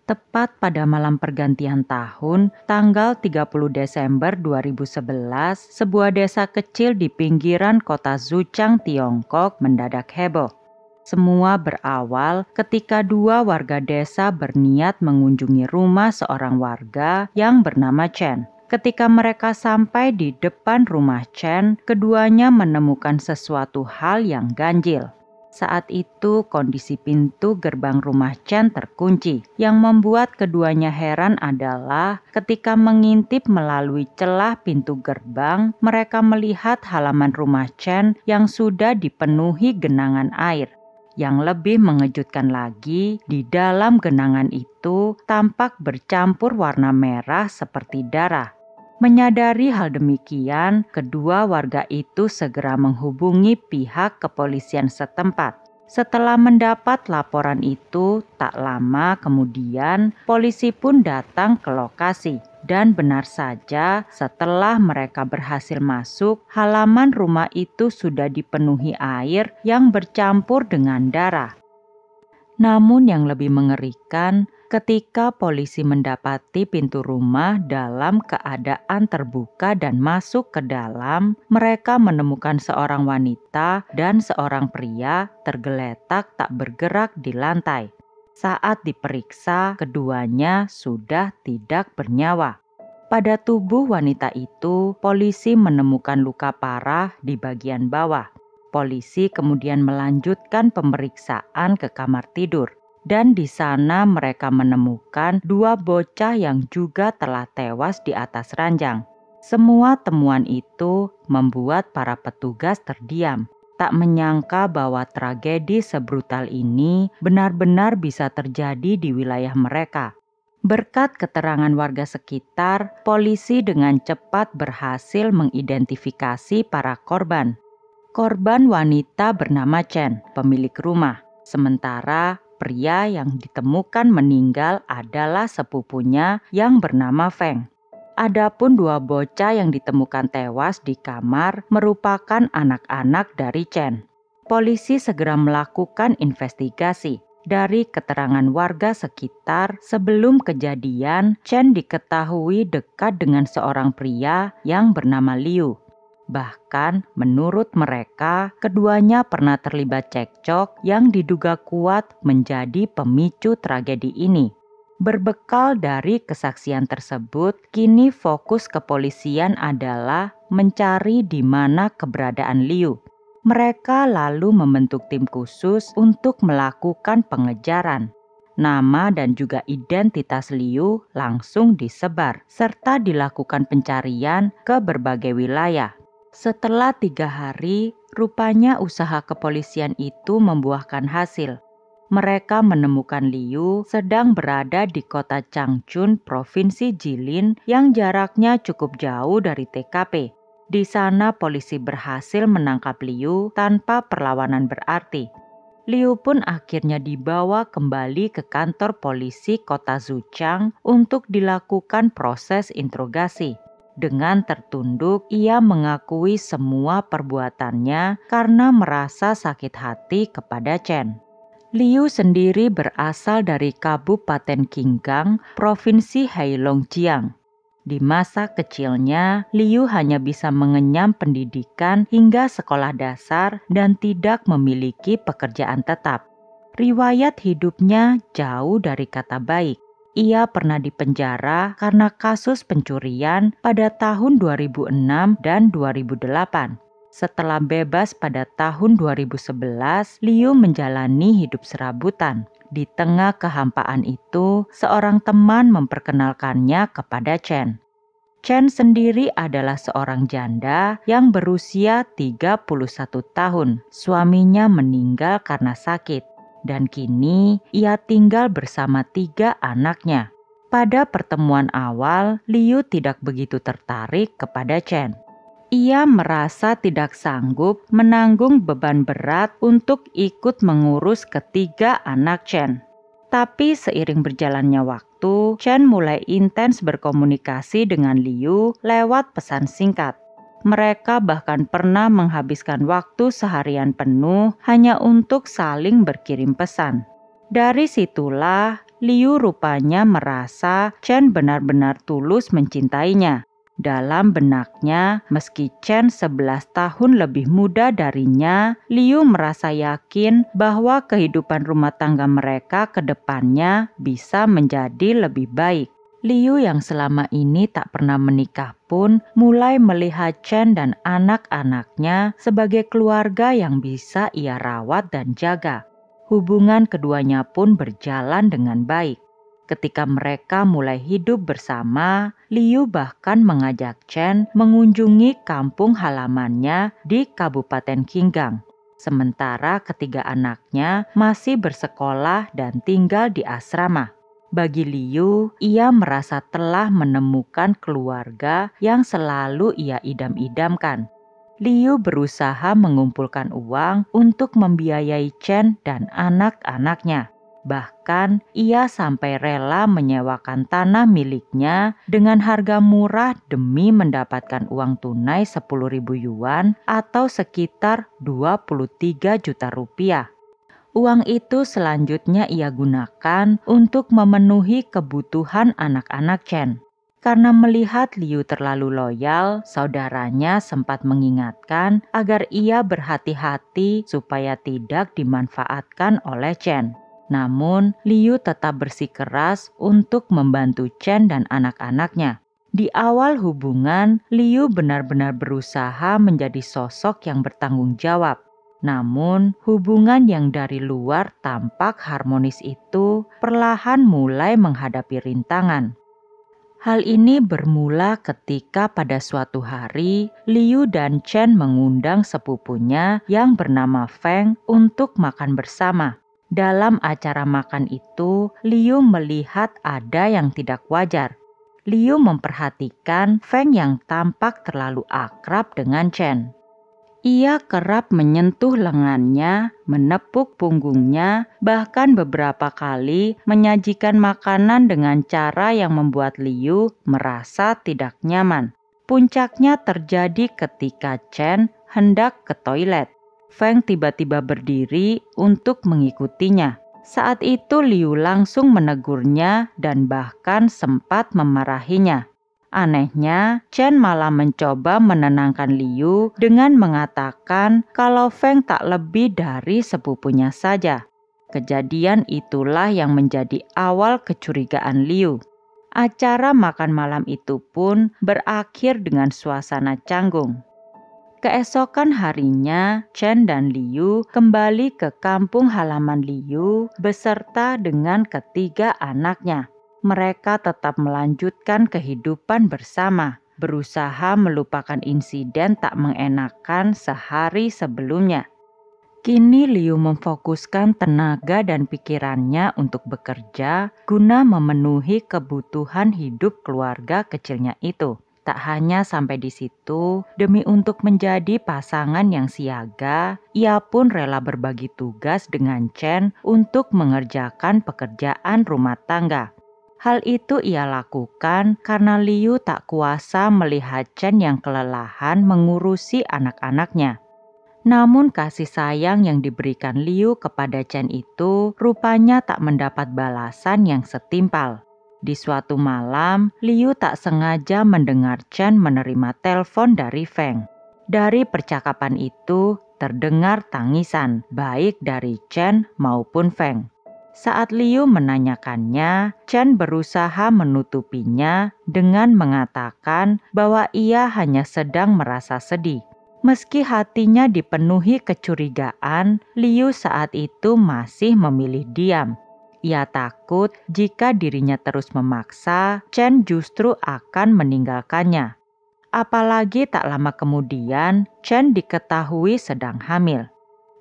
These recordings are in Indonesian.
Tepat pada malam pergantian tahun, tanggal 30 Desember 2011, sebuah desa kecil di pinggiran kota Zuchang, Tiongkok mendadak heboh. Semua berawal ketika dua warga desa berniat mengunjungi rumah seorang warga yang bernama Chen. Ketika mereka sampai di depan rumah Chen, keduanya menemukan sesuatu hal yang ganjil. Saat itu kondisi pintu gerbang rumah Chen terkunci. Yang membuat keduanya heran adalah ketika mengintip melalui celah pintu gerbang, mereka melihat halaman rumah Chen yang sudah dipenuhi genangan air. Yang lebih mengejutkan lagi, di dalam genangan itu tampak bercampur warna merah seperti darah. Menyadari hal demikian, kedua warga itu segera menghubungi pihak kepolisian setempat. Setelah mendapat laporan itu, tak lama kemudian polisi pun datang ke lokasi. Dan benar saja, setelah mereka berhasil masuk, halaman rumah itu sudah dipenuhi air yang bercampur dengan darah. Namun yang lebih mengerikan, ketika polisi mendapati pintu rumah dalam keadaan terbuka dan masuk ke dalam, mereka menemukan seorang wanita dan seorang pria tergeletak tak bergerak di lantai. Saat diperiksa, keduanya sudah tidak bernyawa. Pada tubuh wanita itu, polisi menemukan luka parah di bagian bawah. Polisi kemudian melanjutkan pemeriksaan ke kamar tidur, dan di sana mereka menemukan dua bocah yang juga telah tewas di atas ranjang. Semua temuan itu membuat para petugas terdiam, tak menyangka bahwa tragedi sebrutal ini benar-benar bisa terjadi di wilayah mereka. Berkat keterangan warga sekitar, polisi dengan cepat berhasil mengidentifikasi para korban. Korban wanita bernama Chen, pemilik rumah. Sementara pria yang ditemukan meninggal adalah sepupunya yang bernama Feng. Adapun dua bocah yang ditemukan tewas di kamar merupakan anak-anak dari Chen. Polisi segera melakukan investigasi. Dari keterangan warga sekitar, sebelum kejadian, Chen diketahui dekat dengan seorang pria yang bernama Liu. Bahkan menurut mereka, keduanya pernah terlibat cekcok yang diduga kuat menjadi pemicu tragedi ini. Berbekal dari kesaksian tersebut, kini fokus kepolisian adalah mencari di mana keberadaan Liu. Mereka lalu membentuk tim khusus untuk melakukan pengejaran. Nama dan juga identitas Liu langsung disebar, serta dilakukan pencarian ke berbagai wilayah. Setelah 3 hari, rupanya usaha kepolisian itu membuahkan hasil. Mereka menemukan Liu sedang berada di kota Changchun, Provinsi Jilin yang jaraknya cukup jauh dari TKP. Di sana polisi berhasil menangkap Liu tanpa perlawanan berarti. Liu pun akhirnya dibawa kembali ke kantor polisi kota Zuchang untuk dilakukan proses interogasi. Dengan tertunduk, ia mengakui semua perbuatannya karena merasa sakit hati kepada Chen. Liu sendiri berasal dari Kabupaten Qinghang, Provinsi Heilongjiang. Di masa kecilnya, Liu hanya bisa mengenyam pendidikan hingga sekolah dasar dan tidak memiliki pekerjaan tetap. Riwayat hidupnya jauh dari kata baik. Ia pernah dipenjara karena kasus pencurian pada tahun 2006 dan 2008. Setelah bebas pada tahun 2011, Liu menjalani hidup serabutan. Di tengah kehampaan itu, seorang teman memperkenalkannya kepada Chen. Chen sendiri adalah seorang janda yang berusia 31 tahun. Suaminya meninggal karena sakit. Dan kini ia tinggal bersama 3 anaknya. Pada pertemuan awal, Liu tidak begitu tertarik kepada Chen. Ia merasa tidak sanggup menanggung beban berat untuk ikut mengurus ketiga anak Chen. Tapi seiring berjalannya waktu, Chen mulai intens berkomunikasi dengan Liu lewat pesan singkat. Mereka bahkan pernah menghabiskan waktu seharian penuh hanya untuk saling berkirim pesan. Dari situlah Liu rupanya merasa Chen benar-benar tulus mencintainya. Dalam benaknya, meski Chen 11 tahun lebih muda darinya, Liu merasa yakin bahwa kehidupan rumah tangga mereka ke depannya bisa menjadi lebih baik. Liu yang selama ini tak pernah menikah pun mulai melihat Chen dan anak-anaknya sebagai keluarga yang bisa ia rawat dan jaga. Hubungan keduanya pun berjalan dengan baik. Ketika mereka mulai hidup bersama, Liu bahkan mengajak Chen mengunjungi kampung halamannya di Kabupaten Qinghang. Sementara ketiga anaknya masih bersekolah dan tinggal di asrama. Bagi Liu, ia merasa telah menemukan keluarga yang selalu ia idam-idamkan. Liu berusaha mengumpulkan uang untuk membiayai Chen dan anak-anaknya. Bahkan, ia sampai rela menyewakan tanah miliknya dengan harga murah demi mendapatkan uang tunai 10.000 yuan atau sekitar 23 juta rupiah. Uang itu selanjutnya ia gunakan untuk memenuhi kebutuhan anak-anak Chen. Karena melihat Liu terlalu loyal, saudaranya sempat mengingatkan agar ia berhati-hati supaya tidak dimanfaatkan oleh Chen. Namun, Liu tetap bersikeras untuk membantu Chen dan anak-anaknya. Di awal hubungan, Liu benar-benar berusaha menjadi sosok yang bertanggung jawab. Namun, hubungan yang dari luar tampak harmonis itu perlahan mulai menghadapi rintangan. Hal ini bermula ketika pada suatu hari, Liu dan Chen mengundang sepupunya yang bernama Feng untuk makan bersama. Dalam acara makan itu, Liu melihat ada yang tidak wajar. Liu memperhatikan Feng yang tampak terlalu akrab dengan Chen. Ia kerap menyentuh lengannya, menepuk punggungnya, bahkan beberapa kali menyajikan makanan dengan cara yang membuat Liu merasa tidak nyaman. Puncaknya terjadi ketika Chen hendak ke toilet. Feng tiba-tiba berdiri untuk mengikutinya. Saat itu Liu langsung menegurnya dan bahkan sempat memarahinya. Anehnya, Chen malah mencoba menenangkan Liu dengan mengatakan kalau Feng tak lebih dari sepupunya saja. Kejadian itulah yang menjadi awal kecurigaan Liu. Acara makan malam itu pun berakhir dengan suasana canggung. Keesokan harinya, Chen dan Liu kembali ke kampung halaman Liu beserta dengan ketiga anaknya. Mereka tetap melanjutkan kehidupan bersama, berusaha melupakan insiden tak mengenakan sehari sebelumnya. Kini Liu memfokuskan tenaga dan pikirannya untuk bekerja guna memenuhi kebutuhan hidup keluarga kecilnya itu. Tak hanya sampai di situ, demi untuk menjadi pasangan yang siaga, ia pun rela berbagi tugas dengan Chen untuk mengerjakan pekerjaan rumah tangga. Hal itu ia lakukan karena Liu tak kuasa melihat Chen yang kelelahan mengurusi anak-anaknya. Namun kasih sayang yang diberikan Liu kepada Chen itu rupanya tak mendapat balasan yang setimpal. Di suatu malam, Liu tak sengaja mendengar Chen menerima telepon dari Feng. Dari percakapan itu, terdengar tangisan, baik dari Chen maupun Feng. Saat Liu menanyakannya, Chen berusaha menutupinya dengan mengatakan bahwa ia hanya sedang merasa sedih. Meski hatinya dipenuhi kecurigaan, Liu saat itu masih memilih diam. Ia takut jika dirinya terus memaksa, Chen justru akan meninggalkannya. Apalagi tak lama kemudian, Chen diketahui sedang hamil.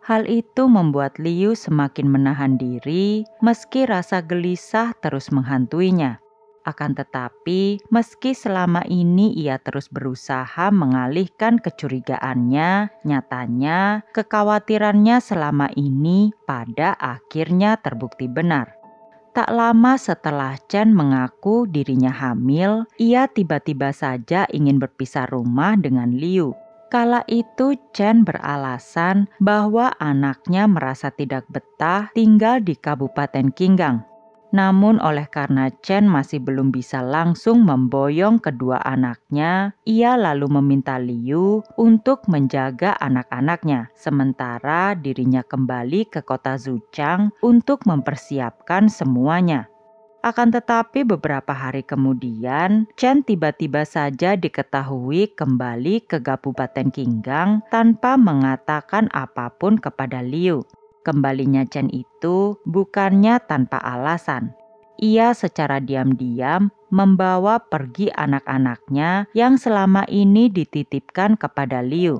Hal itu membuat Liu semakin menahan diri meski rasa gelisah terus menghantuinya. Akan tetapi, meski selama ini ia terus berusaha mengalihkan kecurigaannya, nyatanya kekhawatirannya selama ini pada akhirnya terbukti benar. Tak lama setelah Chen mengaku dirinya hamil, ia tiba-tiba saja ingin berpisah rumah dengan Liu. Kala itu Chen beralasan bahwa anaknya merasa tidak betah tinggal di Kabupaten Qinghang. Namun oleh karena Chen masih belum bisa langsung memboyong kedua anaknya, ia lalu meminta Liu untuk menjaga anak-anaknya, sementara dirinya kembali ke kota Zuchang untuk mempersiapkan semuanya. Akan tetapi beberapa hari kemudian, Chen tiba-tiba saja diketahui kembali ke Kabupaten Qinggang tanpa mengatakan apapun kepada Liu. Kembalinya Chen itu bukannya tanpa alasan. Ia secara diam-diam membawa pergi anak-anaknya yang selama ini dititipkan kepada Liu.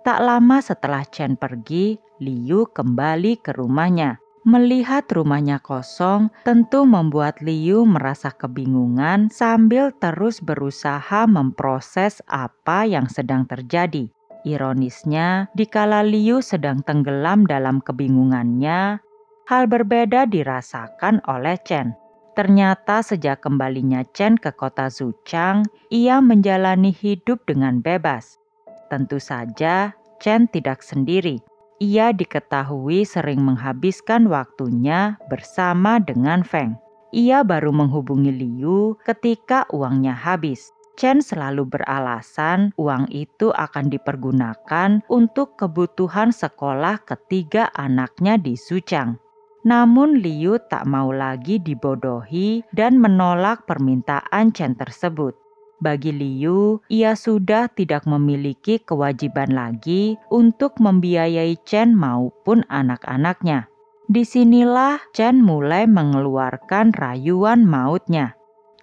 Tak lama setelah Chen pergi, Liu kembali ke rumahnya. Melihat rumahnya kosong tentu membuat Liu merasa kebingungan sambil terus berusaha memproses apa yang sedang terjadi. Ironisnya, dikala Liu sedang tenggelam dalam kebingungannya, hal berbeda dirasakan oleh Chen. Ternyata sejak kembalinya Chen ke kota Zuchang, ia menjalani hidup dengan bebas. Tentu saja, Chen tidak sendiri. Ia diketahui sering menghabiskan waktunya bersama dengan Feng. Ia baru menghubungi Liu ketika uangnya habis. Chen selalu beralasan uang itu akan dipergunakan untuk kebutuhan sekolah ketiga anaknya di Zuchang. Namun Liu tak mau lagi dibodohi dan menolak permintaan Chen tersebut. Bagi Liu, ia sudah tidak memiliki kewajiban lagi untuk membiayai Chen maupun anak-anaknya. Disinilah Chen mulai mengeluarkan rayuan mautnya.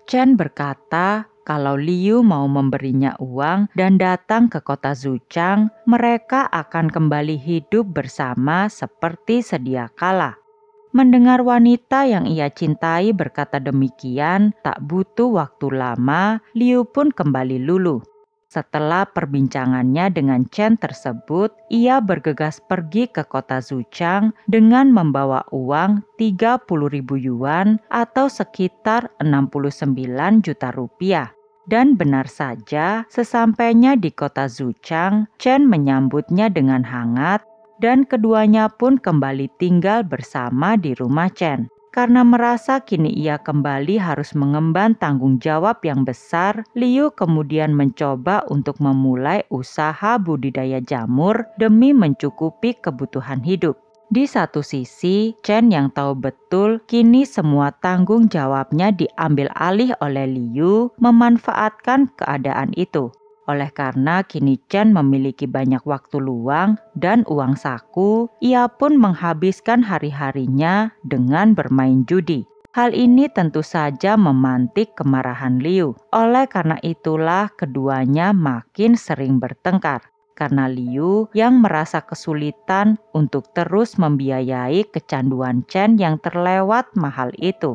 Chen berkata kalau Liu mau memberinya uang dan datang ke kota Zuchang, mereka akan kembali hidup bersama seperti sedia kala. Mendengar wanita yang ia cintai berkata demikian, tak butuh waktu lama, Liu pun kembali luluh. Setelah perbincangannya dengan Chen tersebut, ia bergegas pergi ke kota Zuchang dengan membawa uang 30.000 yuan atau sekitar 69 juta rupiah. Dan benar saja, sesampainya di kota Zuchang, Chen menyambutnya dengan hangat dan keduanya pun kembali tinggal bersama di rumah Chen. Karena merasa kini ia kembali harus mengemban tanggung jawab yang besar, Liu kemudian mencoba untuk memulai usaha budidaya jamur demi mencukupi kebutuhan hidup. Di satu sisi, Chen yang tahu betul kini semua tanggung jawabnya diambil alih oleh Liu memanfaatkan keadaan itu. Oleh karena kini Chen memiliki banyak waktu luang dan uang saku, ia pun menghabiskan hari-harinya dengan bermain judi. Hal ini tentu saja memantik kemarahan Liu. Oleh karena itulah keduanya makin sering bertengkar. Karena Liu yang merasa kesulitan untuk terus membiayai kecanduan Chen yang terlewat mahal itu.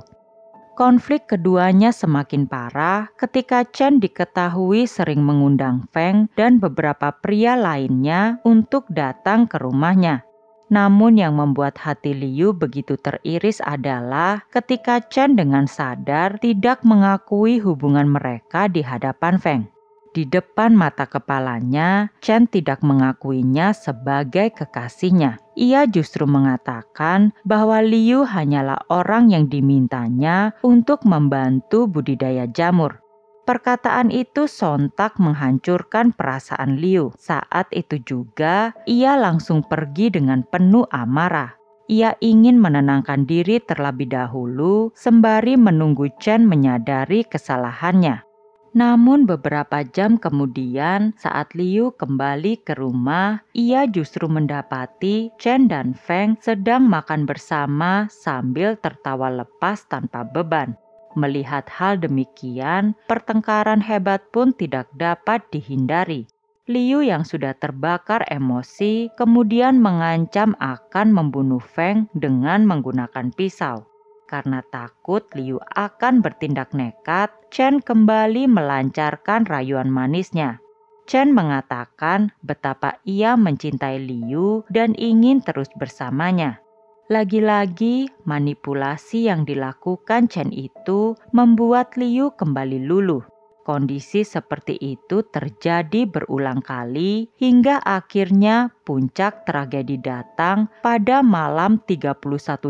Konflik keduanya semakin parah ketika Chen diketahui sering mengundang Feng dan beberapa pria lainnya untuk datang ke rumahnya. Namun yang membuat hati Liu begitu teriris adalah ketika Chen dengan sadar tidak mengakui hubungan mereka di hadapan Feng. Di depan mata kepalanya, Chen tidak mengakuinya sebagai kekasihnya. Ia justru mengatakan bahwa Liu hanyalah orang yang dimintanya untuk membantu budidaya jamur. Perkataan itu sontak menghancurkan perasaan Liu. Saat itu juga, ia langsung pergi dengan penuh amarah. Ia ingin menenangkan diri terlebih dahulu, sembari menunggu Chen menyadari kesalahannya. Namun beberapa jam kemudian saat Liu kembali ke rumah, ia justru mendapati Chen dan Feng sedang makan bersama sambil tertawa lepas tanpa beban. Melihat hal demikian, pertengkaran hebat pun tidak dapat dihindari. Liu yang sudah terbakar emosi kemudian mengancam akan membunuh Feng dengan menggunakan pisau. Karena takut Liu akan bertindak nekat, Chen kembali melancarkan rayuan manisnya. Chen mengatakan betapa ia mencintai Liu dan ingin terus bersamanya. Lagi-lagi, manipulasi yang dilakukan Chen itu membuat Liu kembali luluh. Kondisi seperti itu terjadi berulang kali hingga akhirnya puncak tragedi datang pada malam 31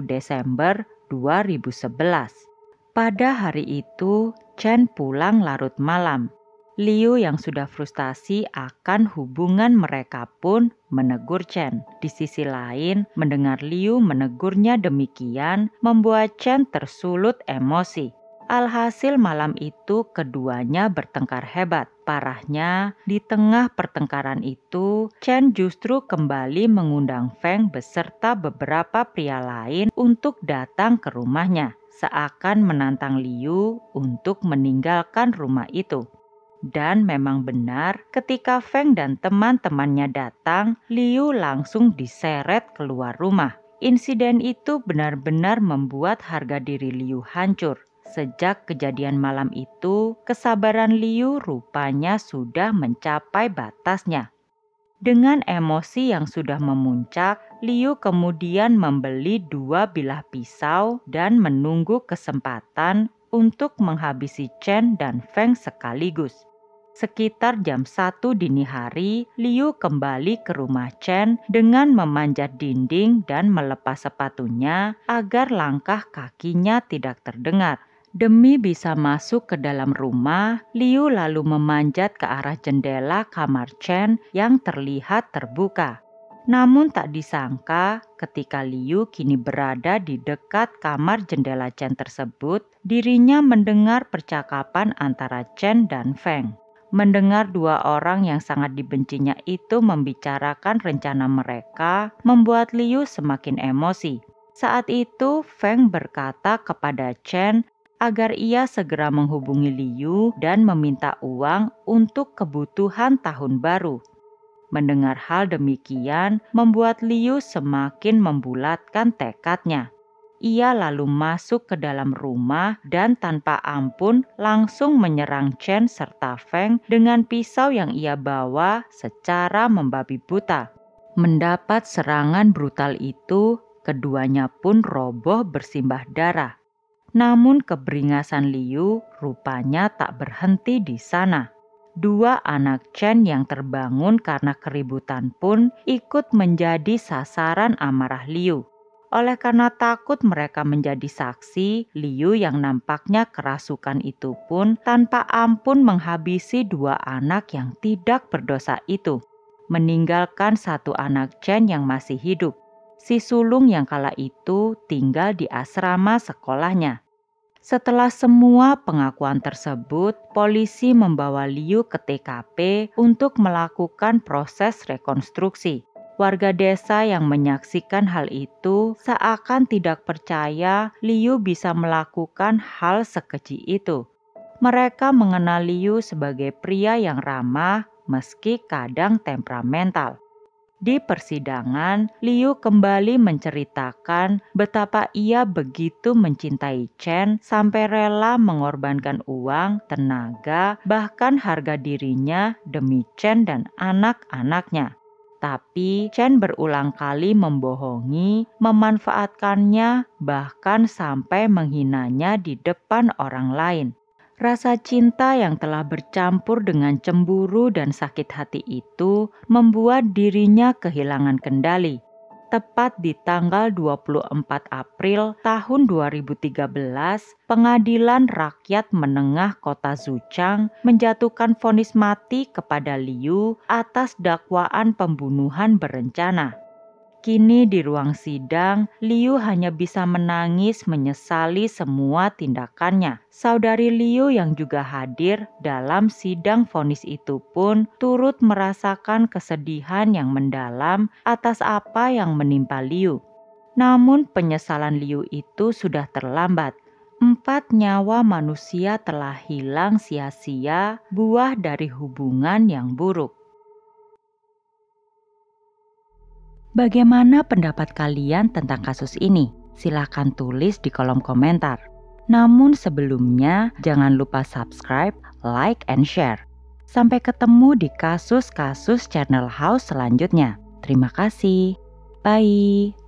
Desember 2011. Pada hari itu, Chen pulang larut malam. Liu yang sudah frustasi akan hubungan mereka pun menegur Chen. Di sisi lain, mendengar Liu menegurnya demikian membuat Chen tersulut emosi. Alhasil malam itu keduanya bertengkar hebat. Parahnya, di tengah pertengkaran itu, Chen justru kembali mengundang Feng beserta beberapa pria lain untuk datang ke rumahnya, seakan menantang Liu untuk meninggalkan rumah itu. Dan memang benar, ketika Feng dan teman-temannya datang, Liu langsung diseret keluar rumah. Insiden itu benar-benar membuat harga diri Liu hancur. Sejak kejadian malam itu, kesabaran Liu rupanya sudah mencapai batasnya. Dengan emosi yang sudah memuncak, Liu kemudian membeli 2 bilah pisau dan menunggu kesempatan untuk menghabisi Chen dan Feng sekaligus. Sekitar jam 1 dini hari, Liu kembali ke rumah Chen dengan memanjat dinding dan melepas sepatunya agar langkah kakinya tidak terdengar. Demi bisa masuk ke dalam rumah, Liu lalu memanjat ke arah jendela kamar Chen yang terlihat terbuka. Namun tak disangka, ketika Liu kini berada di dekat kamar jendela Chen tersebut, dirinya mendengar percakapan antara Chen dan Feng. Mendengar 2 orang yang sangat dibencinya itu membicarakan rencana mereka, membuat Liu semakin emosi. Saat itu, Feng berkata kepada Chen agar ia segera menghubungi Liu dan meminta uang untuk kebutuhan tahun baru. Mendengar hal demikian membuat Liu semakin membulatkan tekadnya. Ia lalu masuk ke dalam rumah dan tanpa ampun langsung menyerang Chen serta Feng dengan pisau yang ia bawa secara membabi buta. Mendapat serangan brutal itu, keduanya pun roboh bersimbah darah. Namun keberingasan Liu rupanya tak berhenti di sana. 2 anak Chen yang terbangun karena keributan pun ikut menjadi sasaran amarah Liu. Oleh karena takut mereka menjadi saksi, Liu yang nampaknya kerasukan itu pun tanpa ampun menghabisi 2 anak yang tidak berdosa itu, meninggalkan 1 anak Chen yang masih hidup. Si sulung yang kala itu tinggal di asrama sekolahnya. Setelah semua pengakuan tersebut, polisi membawa Liu ke TKP untuk melakukan proses rekonstruksi. Warga desa yang menyaksikan hal itu seakan tidak percaya Liu bisa melakukan hal sekeji itu. Mereka mengenal Liu sebagai pria yang ramah meski kadang temperamental. Di persidangan, Liu kembali menceritakan betapa ia begitu mencintai Chen sampai rela mengorbankan uang, tenaga, bahkan harga dirinya demi Chen dan anak-anaknya. Tapi Chen berulang kali membohongi, memanfaatkannya, bahkan sampai menghinanya di depan orang lain. Rasa cinta yang telah bercampur dengan cemburu dan sakit hati itu membuat dirinya kehilangan kendali. Tepat di tanggal 24 April tahun 2013, Pengadilan Rakyat Menengah Kota Zuchang menjatuhkan vonis mati kepada Liu atas dakwaan pembunuhan berencana. Kini di ruang sidang, Liu hanya bisa menangis menyesali semua tindakannya. Saudari Liu yang juga hadir dalam sidang vonis itu pun turut merasakan kesedihan yang mendalam atas apa yang menimpa Liu. Namun penyesalan Liu itu sudah terlambat. 4 nyawa manusia telah hilang sia-sia, buah dari hubungan yang buruk. Bagaimana pendapat kalian tentang kasus ini? Silahkan tulis di kolom komentar. Namun sebelumnya, jangan lupa subscribe, like, and share. Sampai ketemu di kasus-kasus Channel House selanjutnya. Terima kasih. Bye.